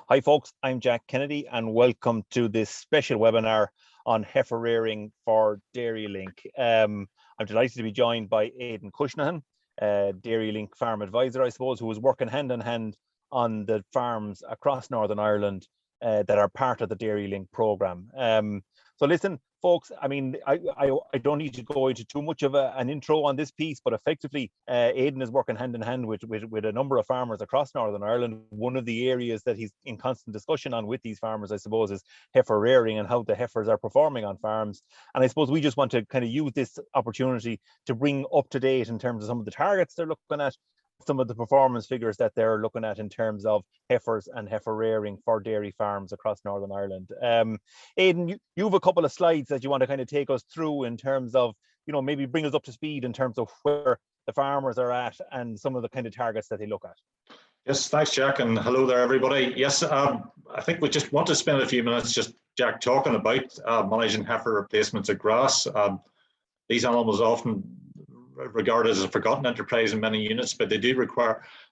Hi folks, I'm Jack Kennedy and welcome to this special webinar on heifer rearing for DairyLink. I'm delighted to be joined by Aidan Cushnahan, DairyLink farm advisor, I suppose, who is working hand in hand on the farms across Northern Ireland that are part of the DairyLink programme. So listen, folks, I mean, I don't need to go into too much of an intro on this piece, but effectively, Aidan is working hand in hand with a number of farmers across Northern Ireland. One of the areas that he's in constant discussion on with these farmers, I suppose, is heifer rearing and how the heifers are performing on farms. And I suppose we just want to kind of use this opportunity to bring up to date in terms of some of the targets they're looking at, some of the performance figures that they're looking at in terms of heifers and heifer rearing for dairy farms across Northern Ireland. Aidan, you have a couple of slides that you want to kind of take us through in terms of, you know, maybe bring us up to speed in terms of where the farmers are at and some of the kind of targets that they look at. Yes, thanks, Jack, and hello there, everybody. Yes, I think we just want to spend a few minutes just, Jack, talking about Malaysian heifer replacements of grass. These animals often regarded as a forgotten enterprise in many units, but they do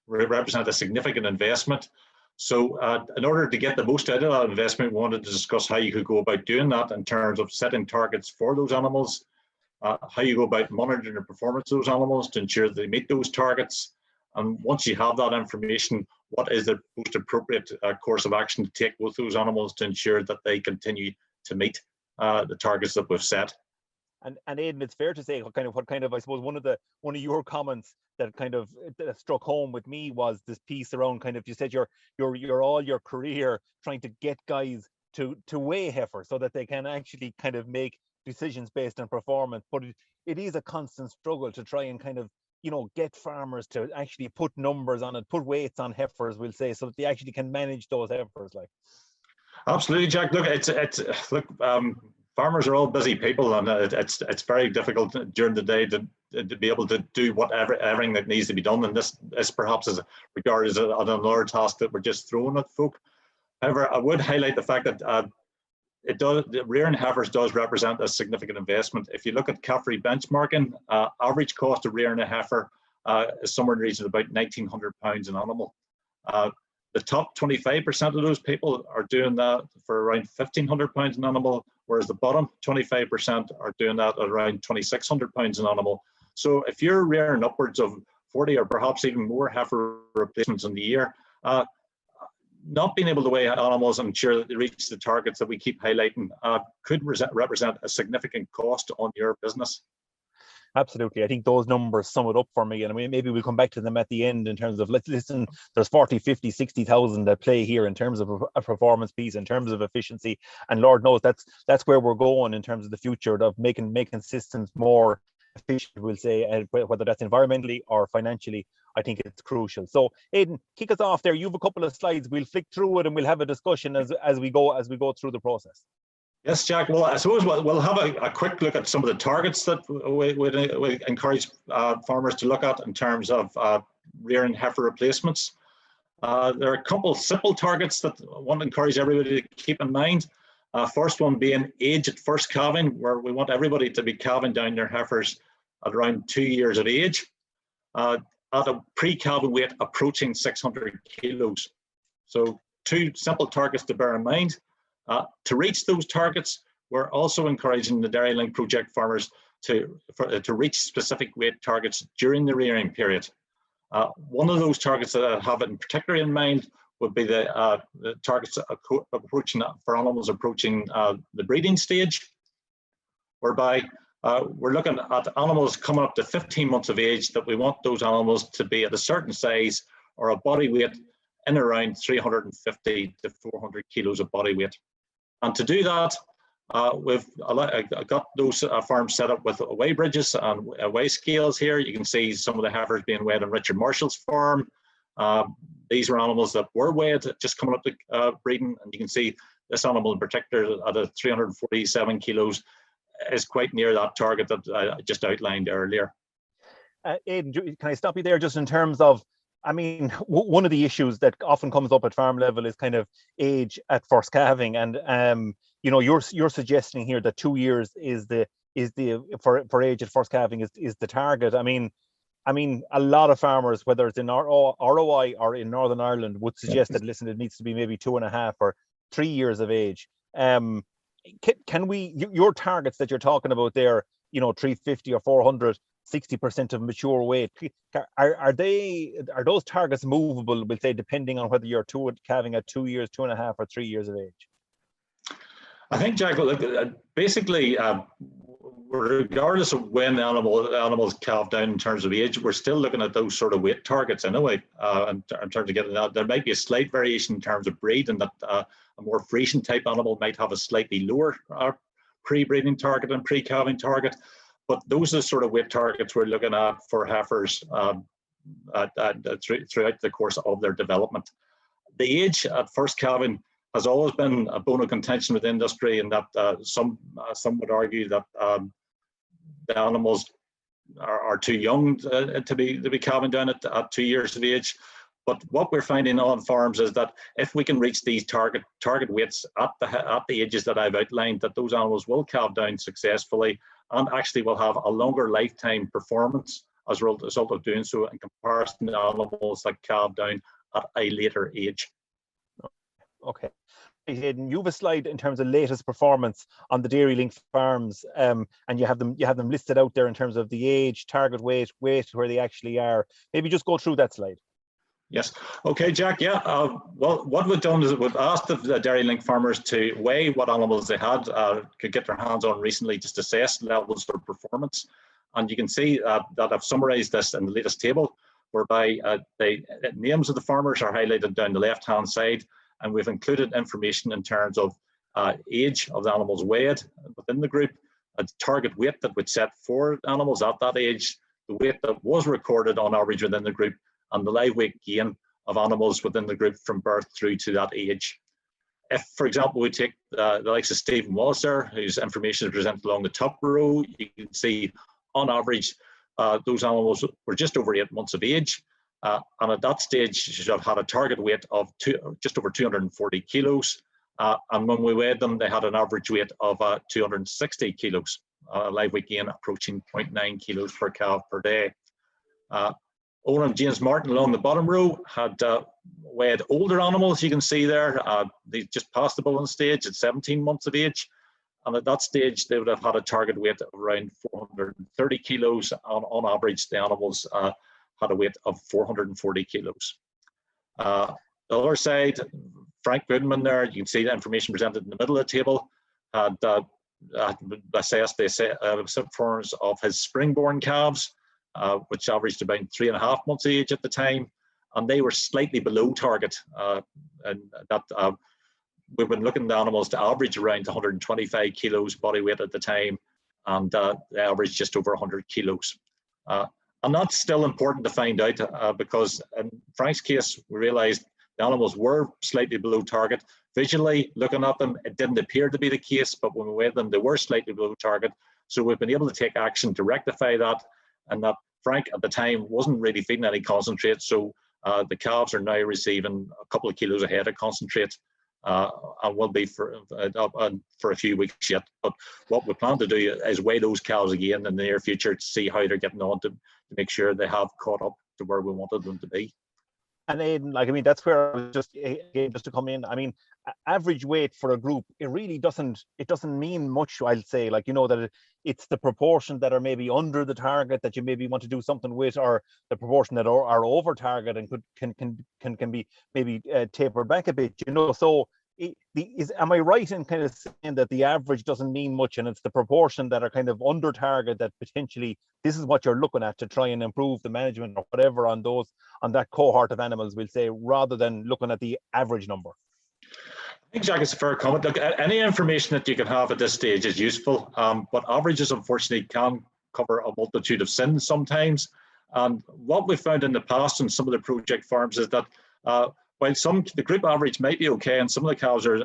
represent a significant investment. So in order to get the most out of that investment, we wanted to discuss how you could go about doing that in terms of setting targets for those animals, how you go about monitoring the performance of those animals to ensure that they meet those targets. And once you have that information, what is the most appropriate course of action to take with those animals to ensure that they continue to meet the targets that we've set. And Aidan, it's fair to say what kind of I suppose one of your comments that struck home with me was this piece around kind of, you said you're all your career trying to get guys to weigh heifers so that they can actually kind of make decisions based on performance, but it is a constant struggle to try and kind of, you know, get farmers to actually put numbers on it, put weights on heifers, we'll say, so that they actually can manage those heifers. Like, absolutely, Jack. Look, farmers are all busy people, and it's very difficult during the day to be able to do everything that needs to be done. And this is perhaps regarded as another task that we're just throwing at folk. However, I would highlight the fact that rearing heifers does represent a significant investment. If you look at CAFRE benchmarking, average cost of rearing a heifer is somewhere in the region of about £1,900 an animal. The top 25% of those people are doing that for around £1,500 an animal, whereas the bottom 25% are doing that at around £2,600 an animal. So if you're rearing upwards of 40 or perhaps even more heifer replacements in the year, not being able to weigh animals and ensure that they reach the targets that we keep highlighting could represent a significant cost on your business. Absolutely. I think those numbers sum it up for me. And I mean, maybe we'll come back to them at the end in terms of, let's listen, there's 40, 50, 60,000 at play here in terms of a performance piece, in terms of efficiency. And Lord knows that's where we're going in terms of the future of making systems more efficient, we'll say, whether that's environmentally or financially. I think it's crucial. So Aidan, kick us off there. You have a couple of slides. We'll flick through it and we'll have a discussion as we go through the process. Yes, Jack. Well, I suppose we'll have a quick look at some of the targets that we encourage farmers to look at in terms of rearing heifer replacements. There are a couple of simple targets that I want to encourage everybody to keep in mind. First one being age at first calving, where we want everybody to be calving down their heifers at around 2 years of age, at a pre-calving weight approaching 600 kilos. So 2 simple targets to bear in mind. To reach those targets, we're also encouraging the DairyLink project farmers to reach specific weight targets during the rearing period. One of those targets that I have in particular in mind would be the targets approaching for animals approaching the breeding stage, whereby we're looking at animals coming up to 15 months of age that we want those animals to be at a certain size or a body weight in around 350 to 400 kilos of body weight. And to do that, we've got those farms set up with weigh bridges and weigh scales here. You can see some of the heifers being weighed on Richard Marshall's farm. These are animals that were weighed just coming up to breeding, and you can see this animal in particular at a 347 kilos is quite near that target that I just outlined earlier. Aidan, can I stop you there just in terms of, I mean, one of the issues that often comes up at farm level is kind of age at first calving, and you know, you're suggesting here that 2 years is the for age at first calving is the target. I mean, I mean, a lot of farmers, whether it's in ROI or in Northern Ireland, would suggest that, listen, it needs to be maybe 2.5 or 3 years of age. Can we, your targets that you're talking about there, 350 or 400, 60% of mature weight, are those targets movable, we'll say, depending on whether you're calving at 2 years, 2.5 or 3 years of age? I think, Jack, look, basically, regardless of when animals calve down in terms of age, we're still looking at those sort of weight targets anyway. In terms of getting that, there might be a slight variation in terms of breed, and that a more Frisian type animal might have a slightly lower pre-breeding target and pre-calving target. But those are the sort of weight targets we're looking at for heifers throughout the course of their development. The age at first calving has always been a bone of contention with the industry, and that some would argue that the animals are too young to be calving down at 2 years of age. But what we're finding on farms is that if we can reach these target weights at the ages that I've outlined, that those animals will calve down successfully and actually will have a longer lifetime performance as a result of doing so in comparison to animals that calve down at a later age. Okay. Hayden, you have a slide in terms of latest performance on the DairyLink farms, and you have them listed out there in terms of the age, target weight, where they actually are. Maybe just go through that slide. Yes. Okay, Jack. Yeah. Well, what we've done is we've asked the DairyLink farmers to weigh what animals they could get their hands on recently, just to assess levels of performance. And you can see that I've summarized this in the latest table, whereby the names of the farmers are highlighted down the left-hand side. And we've included information in terms of age of the animals weighed within the group, a target weight that would set for animals at that age, the weight that was recorded on average within the group, and the live weight gain of animals within the group from birth through to that age. If, for example, we take the likes of Stephen Wallace there, whose information is presented along the top row, you can see on average those animals were just over 8 months of age. And at that stage, should have had a target weight of just over 240 kilos. And when we weighed them, they had an average weight of 260 kilos, live weight gain approaching 0.9 kilos per calf per day. Owen and James Martin along the bottom row had weighed older animals, you can see there. They just passed the bulling stage at 17 months of age. And at that stage, they would have had a target weight of around 430 kilos. On average, the animals had a weight of 440 kilos. The other side, Frank Goodman there, you can see the information presented in the middle of the table, had assessed the performance of his spring-born calves, which averaged about 3.5 months of age at the time, and they were slightly below target. And that we've been looking at animals to average around 125 kilos body weight at the time, and they averaged just over 100 kilos. And that's still important to find out because in Frank's case, we realized the animals were slightly below target. Visually, looking at them, it didn't appear to be the case, but when we weighed them, they were slightly below target. So we've been able to take action to rectify that, and that Frank at the time wasn't really feeding any concentrate. So the calves are now receiving a couple of kilos a head of concentrate, and will be for a few weeks yet. But what we plan to do is weigh those calves again in the near future to see how they're getting on, to make sure they have caught up to where we wanted them to be. And Aidan, like, I mean, that's where I was just to come in. I mean, average weight for a group, it really doesn't mean much, I'll say. Like, that it's the proportion that are maybe under the target that you maybe want to do something with, or the proportion that are over target and can be maybe tapered back a bit, So am I right in kind of saying that the average doesn't mean much, and it's the proportion that are kind of under target that potentially this is what you're looking at to try and improve the management or whatever on that cohort of animals, we'll say, rather than looking at the average number? I think, Jack, it's a fair comment. Look, any information that you can have at this stage is useful, but averages unfortunately can cover a multitude of sins sometimes. What we've found in the past in some of the project farms is that while the group average might be okay, and some of the calves are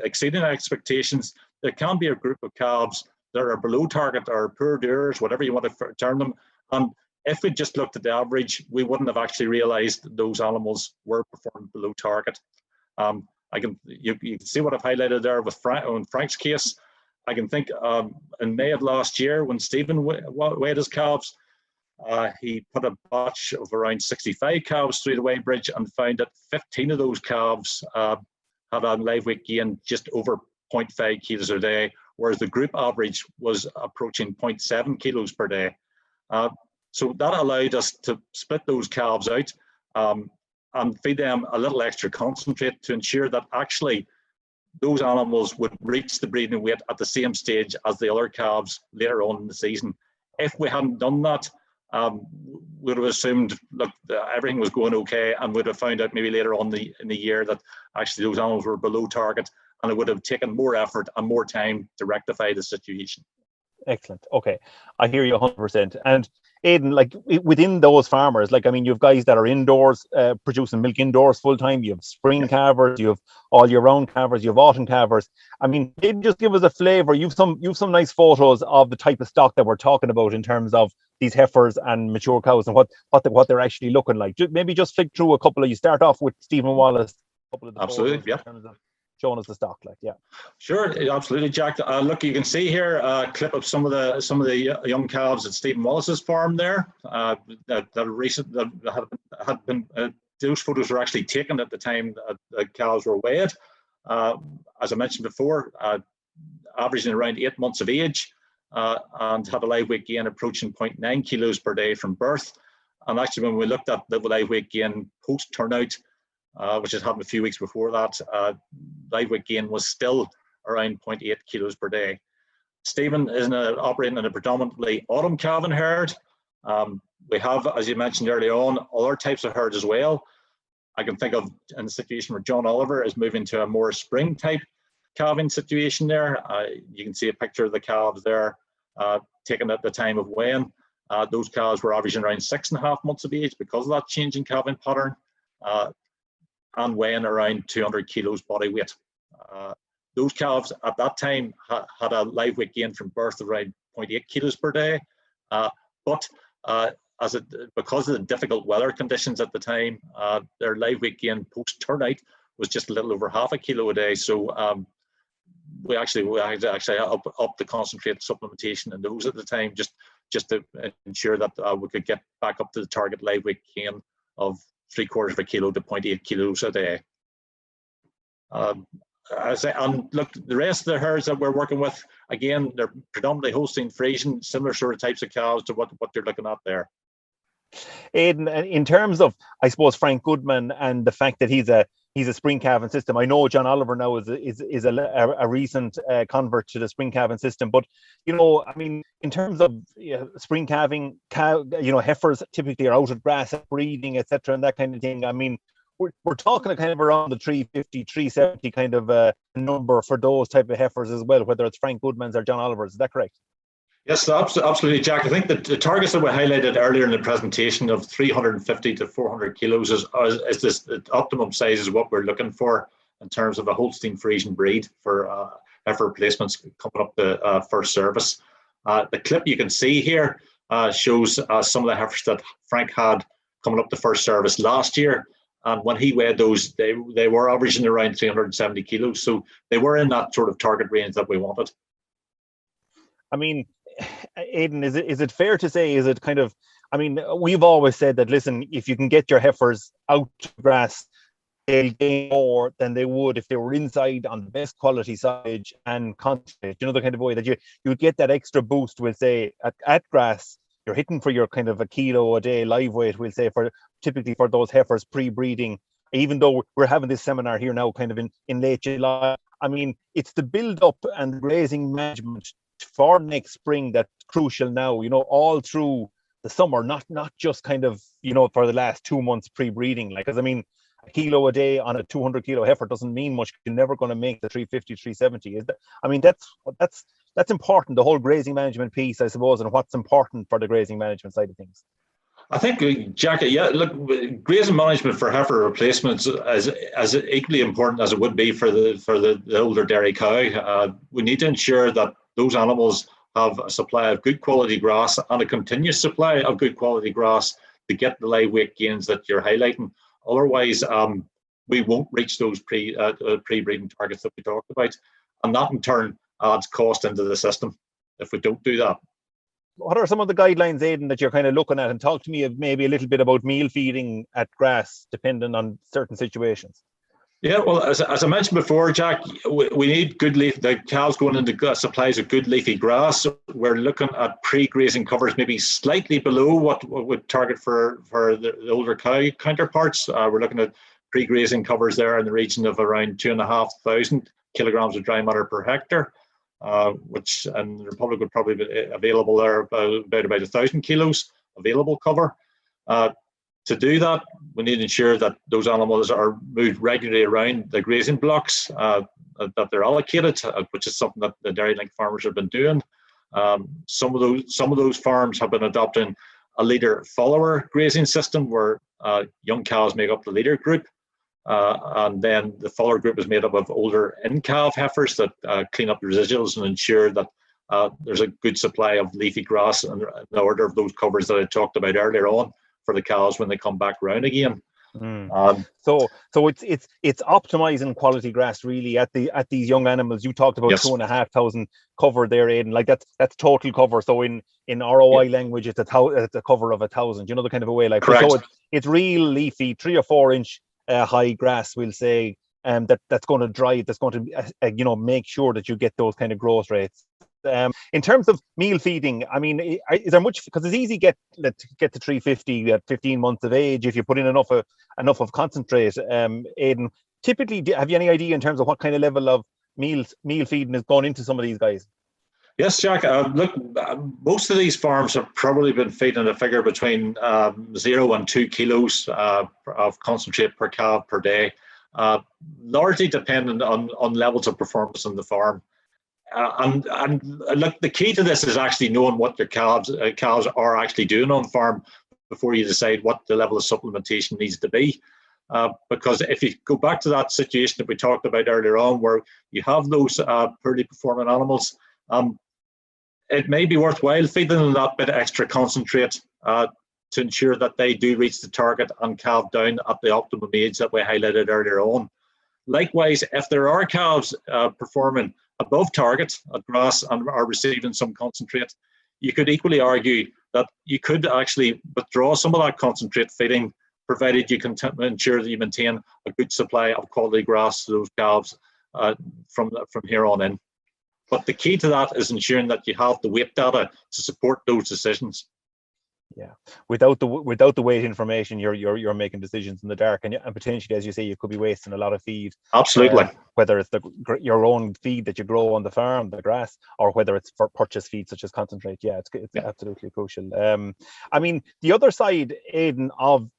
exceeding expectations, there can be a group of calves that are below target or poor doers, whatever you want to term them. And if we just looked at the average, we wouldn't have actually realized that those animals were performing below target. You can see what I've highlighted there with Frank's case. I can think in May of last year when Stephen weighed his calves, he put a batch of around 65 calves through the weigh bridge and found that 15 of those calves had a live weight gain just over 0.5 kilos a day, whereas the group average was approaching 0.7 kilos per day. So that allowed us to split those calves out and feed them a little extra concentrate to ensure that actually those animals would reach the breeding weight at the same stage as the other calves later on in the season. If we hadn't done that, we'd have assumed, look, everything was going okay, and would have found out maybe later on in the year that actually those animals were below target, and it would have taken more effort and more time to rectify the situation. Excellent. Okay, I hear you 100%. And Aidan, like within those farmers, like, I mean, you have guys that are indoors producing milk indoors full time. You have spring calvers, you have all year round calvers, you have autumn calvers. I mean, maybe just give us a flavour. You've some nice photos of the type of stock that we're talking about in terms of these heifers and mature cows and what they're actually looking like. Maybe just flick through a couple of. You start off with Stephen Wallace. A couple of the absolutely, yeah. In terms of showing us the stock, like, yeah. Sure, absolutely, Jack. Look, you can see here a clip of some of the young calves at Stephen Wallace's farm there. That had been those photos were actually taken at the time that the calves were weighed. As I mentioned before, averaging around 8 months of age, and had a live weight gain approaching 0.9 kilos per day from birth. And actually, when we looked at the live weight gain post turnout, which has happened a few weeks before that, live weight gain was still around 0.8 kilos per day. Stephen is operating in a predominantly autumn calving herd. We have, as you mentioned earlier on, other types of herds as well. I can think of in the situation where John Oliver is moving to a more spring type calving situation there. You can see a picture of the calves there taken at the time of weighing. Those calves were averaging around 6.5 months of age because of that change in calving pattern. And weighing around 200 kilos body weight. Those calves at that time had a live weight gain from birth of around 0.8 kilos per day. But because of the difficult weather conditions at the time, their live weight gain post turnout was just a little over half a kilo a day. So we actually up the concentrate supplementation in those at the time, just to ensure that we could get back up to the target live weight gain of 3/4 of a kilo to 0.8 kilos a day. And look, the rest of the herds that we're working with, again, they're predominantly Holstein Friesian, similar sort of types of cows to what you're looking at there. Aidan, in terms of, I suppose, Frank Goodman and the fact that he's a spring calving system. I know John Oliver now is a recent convert to the spring calving system, but you know, I mean, in terms of spring calving, heifers typically are out at grass, breeding, etc., and that kind of thing. I mean, we're talking kind of around the 350, 370 kind of number for those type of heifers as well, whether it's Frank Goodman's or John Oliver's. Is that correct? Yes, absolutely, Jack. I think that the targets that we highlighted earlier in the presentation of 350 to 400 kilos is this the optimum size is what we're looking for in terms of a Holstein Friesian breed for heifer replacements coming up the first service. The clip you can see here shows some of the heifers that Frank had coming up the first service last year. And when he weighed those, they were averaging around 370 kilos. So they were in that sort of target range that we wanted. I mean, Aidan, is it fair to say, is it kind of, I mean, we've always said that, listen, if you can get your heifers out to grass, they'll gain more than they would if they were inside on the best quality silage and concentrate, the kind of way that you would get that extra boost, we'll say, at grass. You're hitting for your kind of a kilo a day live weight, we'll say, typically for those heifers pre-breeding. Even though we're having this seminar here now kind of in late July, I mean, it's the build-up and grazing management for next spring that's crucial now, all through the summer, not just kind of, for the last 2 months pre-breeding. Like, because I mean, a kilo a day on a 200 kilo heifer doesn't mean much. You're never going to make the 350, 370. I mean, that's important, the whole grazing management piece, I suppose, and what's important for the grazing management side of things. I think, Jack, yeah, look, grazing management for heifer replacements is as equally important as it would be for the older dairy cow. We need to ensure that those animals have a supply of good quality grass and a continuous supply of good quality grass to get the live weight gains that you're highlighting. Otherwise, we won't reach those pre-breeding targets that we talked about. And that in turn adds cost into the system if we don't do that. what are some of the guidelines, Aidan, that you're kind of looking at? And talk to me of maybe a little bit about meal feeding at grass, depending on certain situations. Yeah, well, as I mentioned before, Jack, we need good leaf. The cows going into supplies of good leafy grass. We're looking at pre-grazing covers, maybe slightly below what would target for the older cow counterparts. We're looking at pre-grazing covers there in the region of around 2,500 kilograms of dry matter per hectare, which in the Republic would probably be available there about 1,000 kilos available cover. To do that, we need to ensure that those animals are moved regularly around the grazing blocks that they're allocated, which is something that the DairyLink farmers have been doing. Some of those farms have been adopting a leader-follower grazing system where young cows make up the leader group, and then the follower group is made up of older in-calve heifers that clean up the residuals and ensure that there's a good supply of leafy grass in the order of those covers that I talked about earlier on for the cows when they come back round again. So it's optimizing quality grass really at these young animals. You talked about 2,500 cover there, Aidan. Like that's total cover. So in ROI language, it's a cover of 1,000. You know, the kind of a way like. Correct. So it's real leafy, 3 or 4 inch high grass, we'll say, that's going to dry. That's going to make sure that you get those kind of growth rates. In terms of meal feeding, I mean, is there much, because it's easy to get to 350 at 15 months of age if you put in enough of concentrate. Aidan, typically, have you any idea in terms of what kind of level of meal feeding is going into some of these guys? Yes, Jack. Look, most of these farms have probably been feeding a figure between 0 and 2 kilos of concentrate per calf per day, largely dependent on levels of performance on the farm. And look, the key to this is actually knowing what your cows are actually doing on farm before you decide what the level of supplementation needs to be. Because if you go back to that situation that we talked about earlier on, where you have those poorly performing animals, it may be worthwhile feeding them that bit of extra concentrate to ensure that they do reach the target and calve down at the optimum age that we highlighted earlier on. Likewise, if there are calves performing above target at grass and are receiving some concentrate, you could equally argue that you could actually withdraw some of that concentrate feeding, provided you can ensure that you maintain a good supply of quality grass to those calves from here on in. But the key to that is ensuring that you have the weight data to support those decisions. Yeah, without the weight information, you're making decisions in the dark, and potentially, as you say, you could be wasting a lot of feed. Absolutely. Whether it's your own feed that you grow on the farm, the grass, or whether it's for purchase feed such as concentrate. Yeah, it's absolutely crucial. I mean, the other side, Aidan, of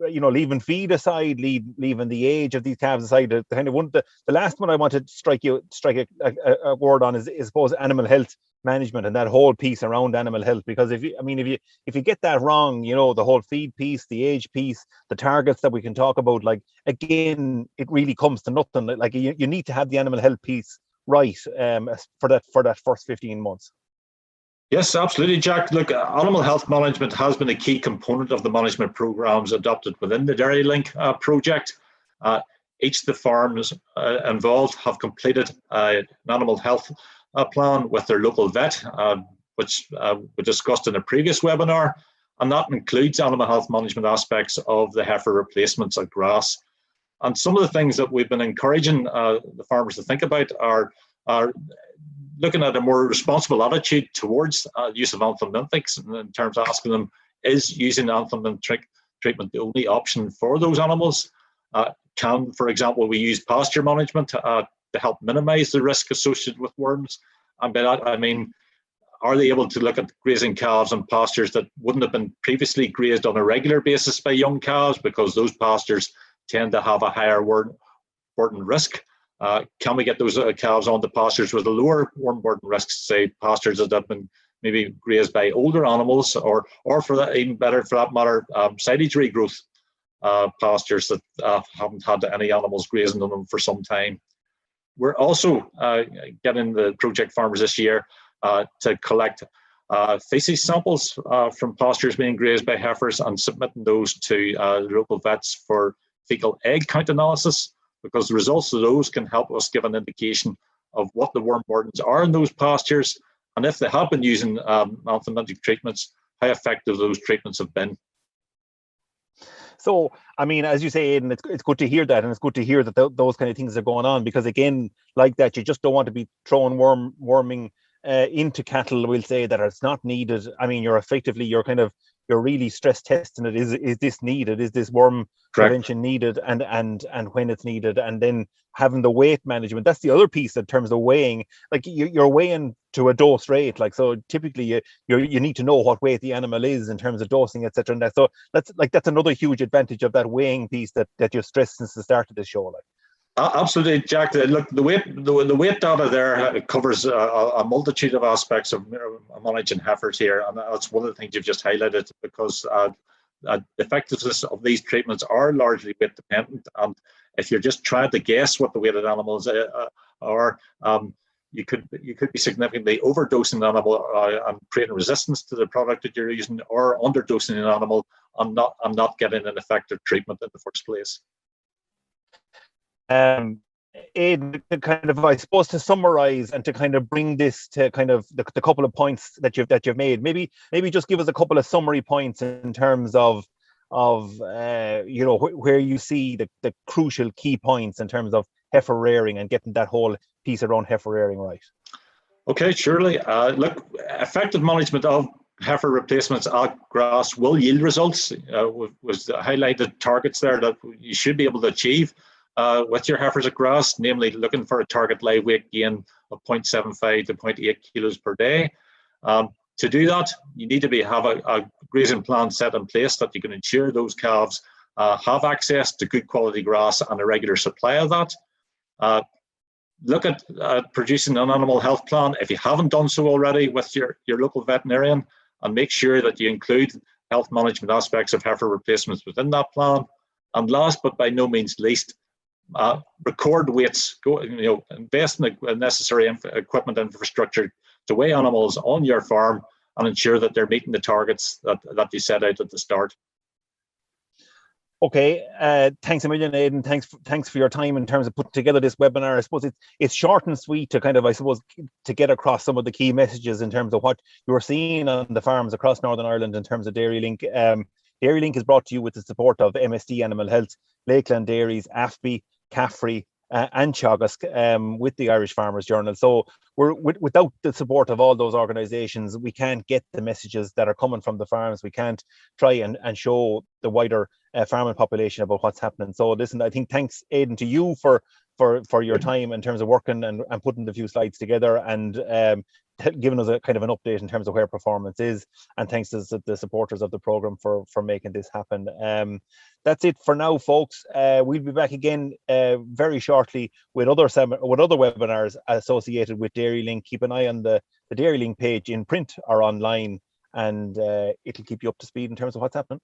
leaving feed aside, leaving the age of these calves aside, the kind of one, the last one I want to strike a word on is suppose animal health management and that whole piece around animal health, because if you get that wrong, the whole feed piece, the age piece, the targets that we can talk about, like, again, it really comes to nothing. Like you need to have the animal health piece right for that first 15 months. Yes, absolutely, Jack. Look, animal health management has been a key component of the management programs adopted within the DairyLink project. Each of the farms involved have completed an animal health plan with their local vet, which we discussed in a previous webinar, and that includes animal health management aspects of the heifer replacements at grass. And some of the things that we've been encouraging the farmers to think about are looking at a more responsible attitude towards use of anthelmintics, in terms of asking them, is using anthelmintic treatment the only option for those animals? Can, for example, we use pasture management to help minimize the risk associated with worms? And by that, I mean, are they able to look at grazing calves on pastures that wouldn't have been previously grazed on a regular basis by young calves, because those pastures tend to have a higher worm burden risk? Can we get those calves onto pastures with a lower worm burden risk, say pastures that have been maybe grazed by older animals, or for that, even better for that matter, silage regrowth pastures that haven't had any animals grazing on them for some time? We're also getting the project farmers this year to collect feces samples from pastures being grazed by heifers and submitting those to local vets for fecal egg count analysis, because the results of those can help us give an indication of what the worm burdens are in those pastures and if they have been using anthelmintic treatments, how effective those treatments have been. So, I mean, as you say, Aidan, it's good to hear that, and it's good to hear that those kind of things are going on, because again, like that, you just don't want to be throwing worming into cattle, we'll say, that it's not needed. I mean, you're really stress testing it. Is this needed? Is this worm prevention needed? And when it's needed, and then having the weight management. That's the other piece in terms of weighing. Like you're weighing to a dose rate. Like, so typically you need to know what weight the animal is in terms of dosing, etc. And that. So that's another huge advantage of that weighing piece that you've stressed since the start of this show. Like. Absolutely, Jack. Look, the weight data there covers a multitude of aspects of managing heifers here, and that's one of the things you've just highlighted, because the effectiveness of these treatments are largely weight dependent. And if you're just trying to guess what the weighted animals are, you could be significantly overdosing an animal and creating resistance to the product that you're using, or underdosing an animal and not getting an effective treatment in the first place. Aidan, kind of, I suppose, to summarize and to kind of bring this to kind of the couple of points that you've made, maybe just give us a couple of summary points in terms of you know, where you see the crucial key points in terms of heifer rearing and getting that whole piece around heifer rearing right. Okay, surely. Look, effective management of heifer replacements at grass will yield results. Was highlighted targets there that you should be able to achieve with your heifers at grass, namely looking for a target live weight gain of 0.75 to 0.8 kilos per day. To do that, you need to have a grazing plan set in place that you can ensure those calves have access to good quality grass and a regular supply of that. Look at producing an animal health plan if you haven't done so already with your local veterinarian, and make sure that you include health management aspects of heifer replacements within that plan. And last but by no means least, record weights. Invest in the necessary equipment infrastructure to weigh animals on your farm and ensure that they're meeting the targets that you set out at the start. Okay, thanks a million, Aidan. Thanks for your time in terms of putting together this webinar. I suppose it's short and sweet to kind of, I suppose, to get across some of the key messages in terms of what you're seeing on the farms across Northern Ireland in terms of DairyLink. DairyLink is brought to you with the support of MSD Animal Health, Lakeland Dairies, AFBI, CAFRI, and Teagasc, with the Irish Farmers Journal. So without the support of all those organisations, we can't get the messages that are coming from the farms. We can't try and show the wider farming population about what's happening. So listen, I think thanks, Aidan, to you for your time in terms of working and putting the few slides together, and giving us a kind of an update in terms of where performance is, and thanks to the supporters of the program for making this happen. That's it for now, folks. We'll be back again very shortly with other webinars associated with DairyLink. Keep an eye on the DairyLink page in print or online, and it'll keep you up to speed in terms of what's happening.